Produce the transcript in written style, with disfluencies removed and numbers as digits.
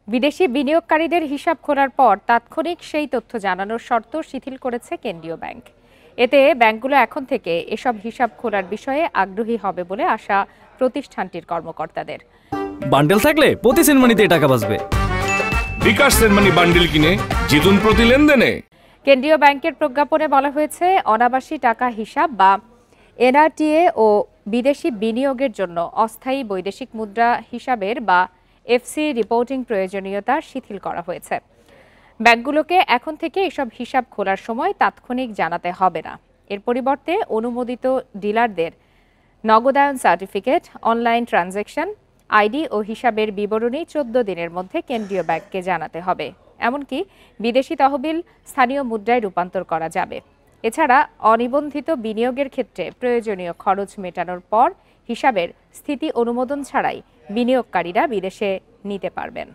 বিদেশি বিনিয়োগকারীদের হিসাব খোলার পর তাৎক্ষণিক সেই তথ্য জানানোর শর্ত শিথিল করেছে কেন্দ্রীয় ব্যাংক। এতে ব্যাংকগুলো এখন থেকে এসব হিসাব খোলার বিষয়ে আগ্রহী হবে বলে আশা প্রতিষ্ঠানটির কর্মকর্তাদের। বান্ডেল থাকলে প্রতি সেনমানিতে টাকা বাঁচবে। বিকাশ সেনমানি বান্ডেল কিনে জিতুন প্রতি লেনদেনে। কেন্দ্রীয় ব্যাংকের প্রজ্ঞাপনে বলা হয়েছে, অনাবাসী টাকা হিসাব বা এনআরটিএ ও বিদেশি বিনিয়োগের জন্য অস্থায়ী বৈদেশিক মুদ্রা হিসাবের বা এফসি রিপোর্টিং প্রয়োজনীয়তা শিথিল করা হয়েছে। ব্যাংকগুলোকে এখন থেকে এসব হিসাব খোলার সময় তাৎক্ষণিক জানাতে হবে না। এর পরিবর্তে অনুমোদিত ডিলারদের নগদায়ন সার্টিফিকেট, অনলাইন ট্রানজ্যাকশন আইডি ও হিসাবের বিবরণী 14 দিনের মধ্যে কেন্দ্রীয় ব্যাংককে জানাতে হবে। এমনকি বিদেশি তহবিল স্থানীয় মুদ্রায় রূপান্তর করা যাবে। এছাড়া অনিবন্ধিত বিনিয়োগের ক্ষেত্রে প্রয়োজনীয় খরচ মেটানোর পর হিসাবের স্থিতি অনুমোদন ছাড়াই বিনিয়োগকারীরা বিদেশে নিতে পারবেন।